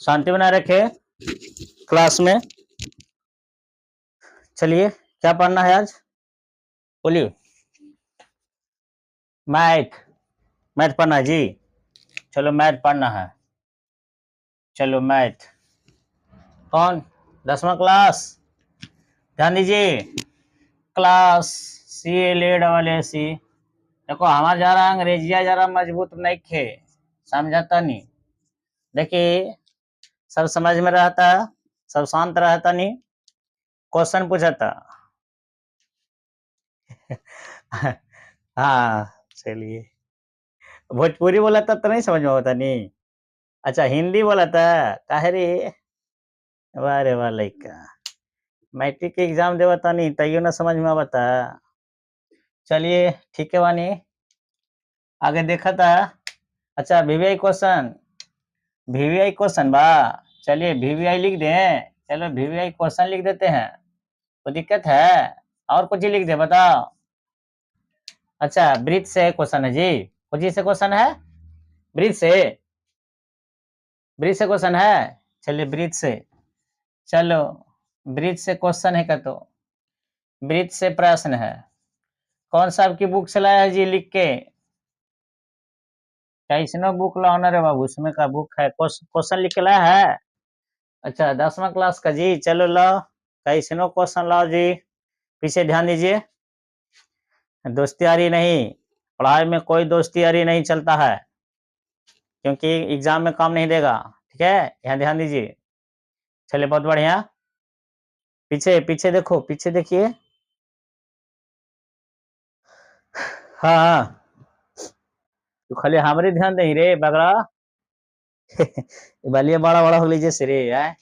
शांति बनाए रखे क्लास में। चलिए, क्या पढ़ना है आज? बोलिए। मैथ पढ़ना है जी। चलो मैथ पढ़ना है। चलो मैथ। कौन? 10वां क्लास। ध्यान दीजिए। क्लास CLA देखो, हमारा जरा अंग्रेजिया जरा मजबूत नहीं खे, समझता नहीं। देखिए, सब समझ में रहता, सब शांत रहता नहीं। क्वेश्चन पूछता। हाँ, चलिए। भोजपुरी बोला था तो नहीं समझ में होता नहीं। अच्छा, हिंदी बोला था काहे रे? वाह रे वाह लइका, मैट्रिक के एग्जाम देवता नहीं तैयो ना समझ में आवता। चलिए ठीक है वानी, आगे देखा था। अच्छा, वीवीआई क्वेश्चन बा। चलिए वीवीआई लिख दें। चलो वीवीआई क्वेश्चन लिख देते हैं, कोई दिक्कत है? और कुछ लिख दे, बताओ। अच्छा, ब्रीथ से क्वेश्चन है जी। कुछ से क्वेश्चन है, ब्रीथ से क्वेश्चन है। चलिए ब्रीथ से, चलो ब्रीथ से क्वेश्चन है का, तो ब्रीथ से प्रश्न है। कौन सा आपकी बुक से लाया है जी लिख के? कैसनो बुक लाओ ना रे बाबू, उसमें का बुक है, क्वेश्चन लिख के लाया है। अच्छा, 10वां क्लास का जी। चलो लाओ, कैसनो क्वेश्चन लाओ जी। पीछे ध्यान दीजिए। दोस्ती यारी नहीं, पढ़ाई में कोई दोस्ती यारी नहीं चलता है, क्योंकि एग्जाम में काम नहीं देगा। ठीक है, यहाँ ध्यान दीजिए। चलिए बहुत बढ़िया। पीछे पीछे देखो, पीछे देखिए। हाँ हाँ, तो खाली हमारे ध्यान दे रे बगड़ा। बलिए बड़ा बड़ा हो लीजिए सिरे है।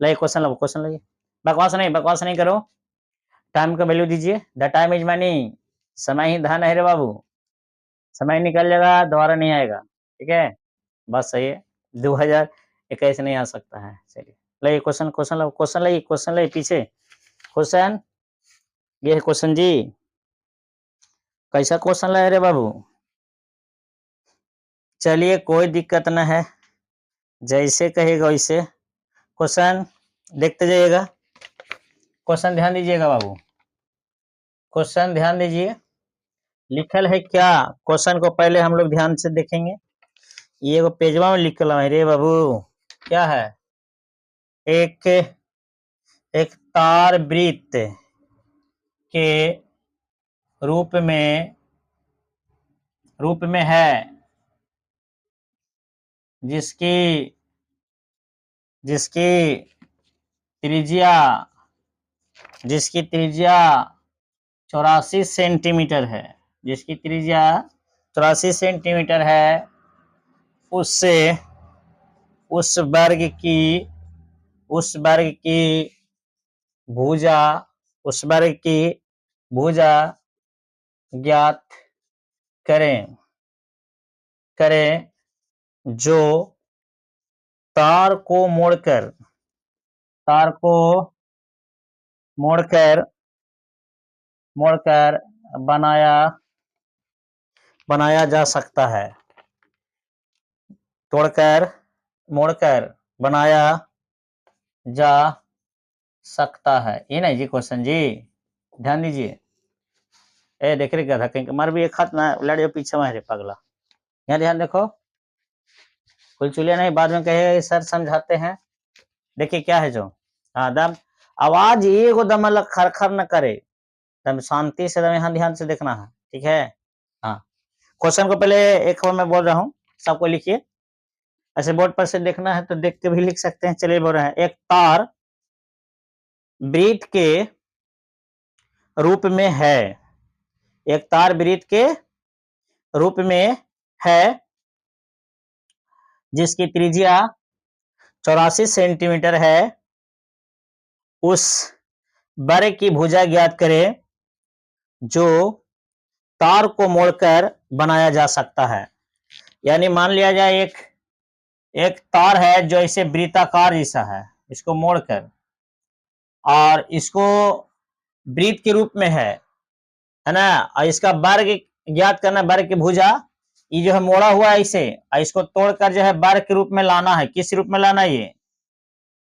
लाइए क्वेश्चन लो, क्वेश्चन लाइए। बकवास नहीं करो। टाइम का वैल्यू दीजिए। The time is money. समय ही धन है रे बाबू। समय निकल जाएगा, दोबारा नहीं आएगा। ठीक है, बस सही है। 2021 नहीं आ सकता है। चलिए लाइए क्वेश्चन, क्वेश्चन लाइए पीछे। क्वेश्चन ये है क्वेश्चन जी। कैसा क्वेश्चन लाए रे बाबू? चलिए कोई दिक्कत न है, जैसे कहेगा वैसे। क्वेश्चन देखते जाइएगा। क्वेश्चन ध्यान दीजिएगा बाबू, क्वेश्चन ध्यान दीजिए। लिखल है क्या? क्वेश्चन को पहले हम लोग ध्यान से देखेंगे। ये वो पेजवा में लिखल है रे बाबू। क्या है? एक एक तार वृत्त के रूप में है, जिसकी जिसकी त्रिज्या 84 सेंटीमीटर है, जिसकी त्रिज्या 84 सेंटीमीटर है। उससे उस वर्ग की भुजा ज्ञात करें जो तार को मोड़कर बनाया जा सकता है। मोड़कर बनाया जा सकता है। ये नहीं जी क्वेश्चन जी, ध्यान दीजिए। ए देख रहे गधा कहीं मार भी एक हाथ ना लड़े पीछे मारे पगला। यहाँ ध्यान देखो, कुलचुलिया नहीं, बाद में कहेगा सर समझाते हैं। देखिए क्या है जो, हाँ दम आवाज एक दम अलग खरखर न करे, दम शांति से दम यहाँ ध्यान से देखना है। ठीक है, हाँ। क्वेश्चन को पहले एक बार मैं बोल रहा हूँ, सबको लिखिए। ऐसे बोर्ड पर से देखना है तो देख के भी लिख सकते हैं। चलिए बोल रहे हैं, एक तार वृत्त के रूप में है, एक तार वृत्त के रूप में है, जिसकी त्रिज्या 84 सेंटीमीटर है। उस वर्ग की भुजा ज्ञात करें जो तार को मोड़कर बनाया जा सकता है। यानी मान लिया जाए एक तार है जो ऐसे वृत्ताकार जैसा है, इसको मोड़कर, और इसको वृत्त के रूप में है ना, और इसका वर्ग ज्ञात करना, वर्ग की भुजा ये जो है मोड़ा हुआ है इसे, इसको तोड़कर जो है वर्ग के रूप में लाना है। किस रूप में लाना है? ये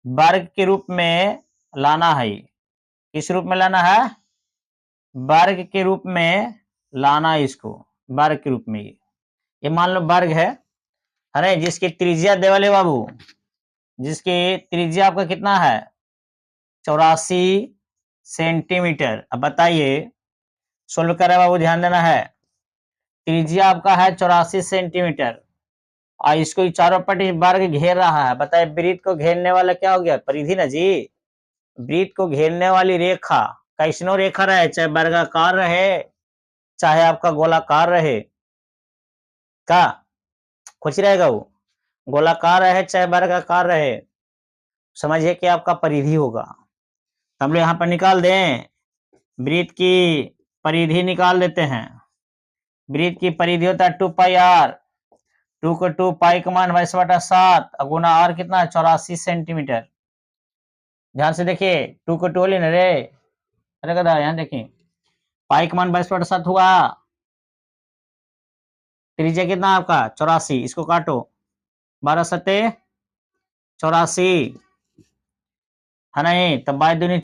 वर्ग के रूप में लाना है। किस रूप में लाना है? वर्ग के रूप में लाना है इसको, वर्ग के रूप में। ये मान लो वर्ग है अरे, जिसकी त्रिज्या दे वाले बाबू, जिसकी त्रिज्या आपका कितना है? 84 सेंटीमीटर। अब बताइए, सोल्व कर रहे बाबू, ध्यान देना है। त्रिज्या आपका है 84 सेंटीमीटर और इसको चारों पट्टी वर्ग घेर रहा है। बताइए वृत्त को घेरने वाला क्या हो गया? परिधि ना जी। वृत्त को घेरने वाली रेखा कैसनो रेखा रहे, चाहे वर्गाकार रहे चाहे आपका गोलाकार रहे, का कुछ रहेगा वो, गोलाकार रहे चाहे वर्गाकार रहे, समझिए कि आपका परिधि होगा। हम लोग यहाँ पर निकाल दें, वृत्त की परिधि निकाल देते हैं। वृत्त की परिधि होता है 2 पाई आर, 2 को 2 पाई का मान 22/7 गुना आर कितना है? 84 सेंटीमीटर। ध्यान से देखिए, 2 को 2 लेना रे, अरे गधा यहाँ देखिए, पाई का मान 22/7 हुआ, त्रिज्या कितना आपका? 84, इसको काटो, 12 सत्ते 84 है नहीं, तब 22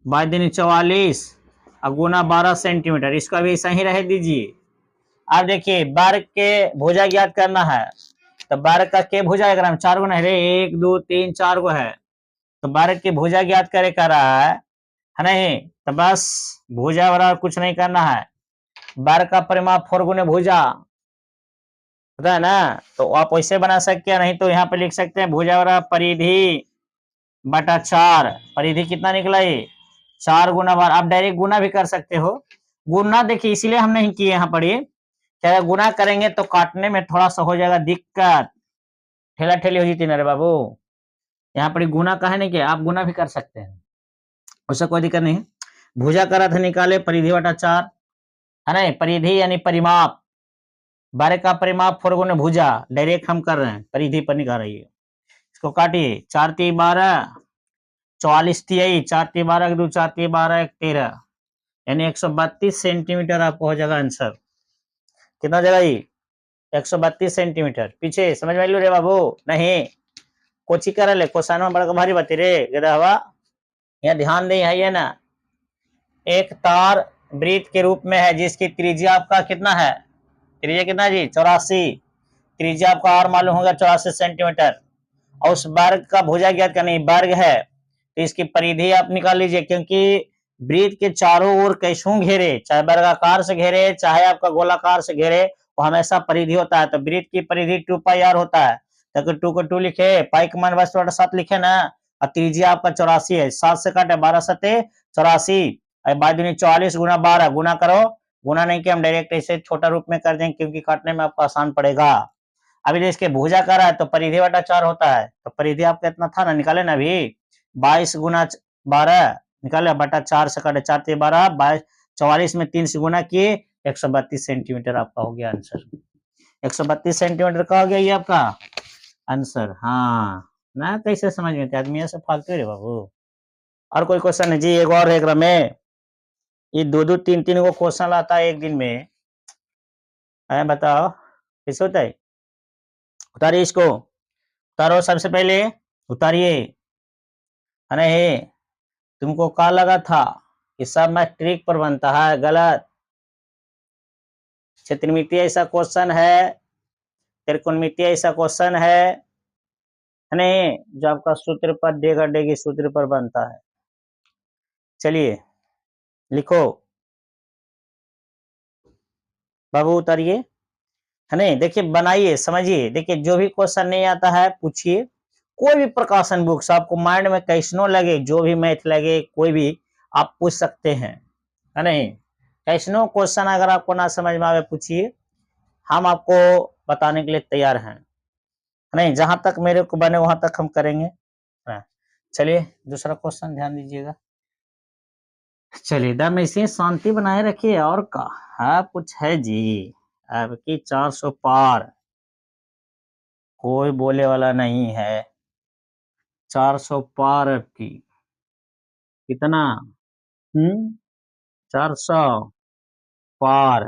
44 गुना 12 सेंटीमीटर, इसका भी सही रह दीजिए। अब देखिए वर्ग के भुजा ज्ञात करना है, तो वर्ग का के भुजा अगर हम 4 गुना है रे, 1 2 3 4 गो है, तो वर्ग की भुजा ज्ञात करे कर रहा है नहीं, तो बस भुजा बराबर कुछ नहीं करना है, वर्ग का परिमाप 4 गुने भुजा, पता है ना? तो आप वैसे बना सकते हैं, नहीं तो यहाँ पे लिख सकते हैं भुजा बराबर परिधि बटा 4। परिधि कितना निकला? ये 4 गुना बार। आप डायरेक्ट गुना भी कर सकते हो। गुना देखिए इसीलिए हम नहीं किए यहाँ पर, ये क्या गुना करेंगे तो काटने में थोड़ा सा हो जाएगा दिक्कत, ठेला ठेली हो जाती ना रे बाबू। यहाँ पर गुना का है नहीं कि आप गुना भी कर सकते हैं, उससे कोई दिक्कत नहीं है। भुजा का अर्थ निकाले परिधि बटा 4 है ना, परिधि यानी परिमाप, बारह का परिमाप 4 गुना भुजा, डायरेक्ट हम कर रहे हैं, परिधि पर निकाल रही है। इसको काटिए, 4 3 12 44 तिहाई, 4 3 12 2 4 3 12 13, यानी 132 सेंटीमीटर आपको हो जाएगा आंसर। कितना जगह ये? 132 सेंटीमीटर। पीछे समझ में लो रे बाबू? नहीं कोची कर ले, क्वेश्चन में बड़ा भारी बाती रे गधा हवा। यहाँ ध्यान दे, है ना, एक तार वृत्त के रूप में है जिसकी त्रिज्या आपका कितना है? त्रिज्या कितना जी? 84। त्रिज्या आपका और मालूम होगा 84 सेंटीमीटर, और उस वर्ग का भुजा ज्ञात करनी, वर्ग है तो इसकी परिधि आप निकाल लीजिए, क्योंकि वृत्त के चारों ओर कैसों घेरे, चाहे वर्गाकार से घेरे चाहे आपका गोलाकार से घेरे, वो हमेशा परिधि होता है। तो वृत्त की परिधि 2 पाई आर होता है, तो 2 को 2 लिखे, पाई का मान 22/7 लिखे ना, और त्रिज्या आपका 84 है, 7 से काटे 12 सत्ते 84, 44 गुना 12 गुना करो, गुना नहीं किया हम डायरेक्ट ऐसे छोटा रूप में कर देंगे क्योंकि काटने में आपको आसान पड़ेगा। अभी जो इसके भुजा कर रहा है तो परिधि बटा 4 होता है, तो परिधि आपका इतना था ना, निकाले ना अभी, 22 गुना 12 निकाले बटा 4 से काटे, 4 3 12 22, 44 में 3 से गुना किए, 132 सेंटीमीटर आपका हो गया आंसर। 132 सेंटीमीटर का हो गया ये आपका आंसर। हाँ ना, कैसे समझ में थे आदमी, ऐसे फालतू रे बाबू। और कोई क्वेश्चन है जी? एक और है क्रम में, ये 2 2 3 3 को क्वेश्चन लाता है एक दिन में, बताओ कैसे होता है? उतारिए इसको, उतारो सबसे पहले, उतारिए। अरे तुमको क्या लगा था कि सब मैथ ट्रिक पर बनता है? गलत। क्षेत्रमितीय ऐसा क्वेश्चन है, त्रिकोणमितीय ऐसा क्वेश्चन है नहीं जो आपका सूत्र पर डेगा डेगी सूत्र पर बनता है। चलिए लिखो बाबू, उतारिए है नहीं, देखिए बनाइए, समझिए। देखिए जो भी क्वेश्चन नहीं आता है पूछिए, कोई भी प्रकाशन बुक्स आपको माइंड में कैसनो लगे, जो भी मैथ लगे कोई भी आप पूछ सकते हैं, है नहीं। कैसनो क्वेश्चन अगर आपको ना समझ में आवे पूछिए, हम आपको बताने के लिए तैयार हैं, नहीं जहां तक मेरे को बने वहां तक हम करेंगे। चलिए दूसरा क्वेश्चन ध्यान दीजिएगा। चलिए दम इसी शांति बनाए रखिए, और का है कुछ है जी? आपकी 400 पार, कोई बोले वाला नहीं है। 400 पार आपकी, कितना? 400 पार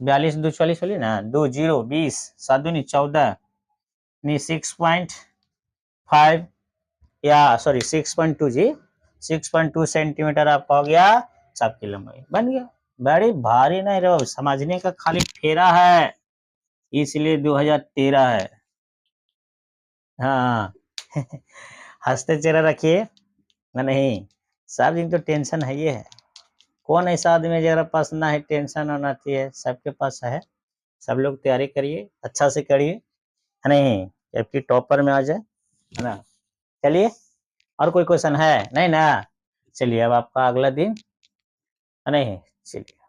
42 2 44 बोलिए ना, 2 0 20 7 दूनी 14 नहीं 6.5 या सॉरी 6.2 जी 6.2 सेंटीमीटर आपका हो गया सबकी लंबाई बन गया। बड़ी भारी नहीं रहो, समझने का खाली फेरा है, इसलिए 2013 है। हाँ हंसते चेहरा रखिए ना, नहीं सब दिन तो टेंशन है ये है। कौन ऐसा आदमी है जरा पास ना है टेंशन होना चाहिए, सबके पास है। सब लोग तैयारी करिए, अच्छा से करिए, है नहीं, जबकि टॉपर में आ जाए, है ना। चलिए और कोई क्वेश्चन है नहीं ना, चलिए अब आपका अगला दिन, है नहीं, चलिए।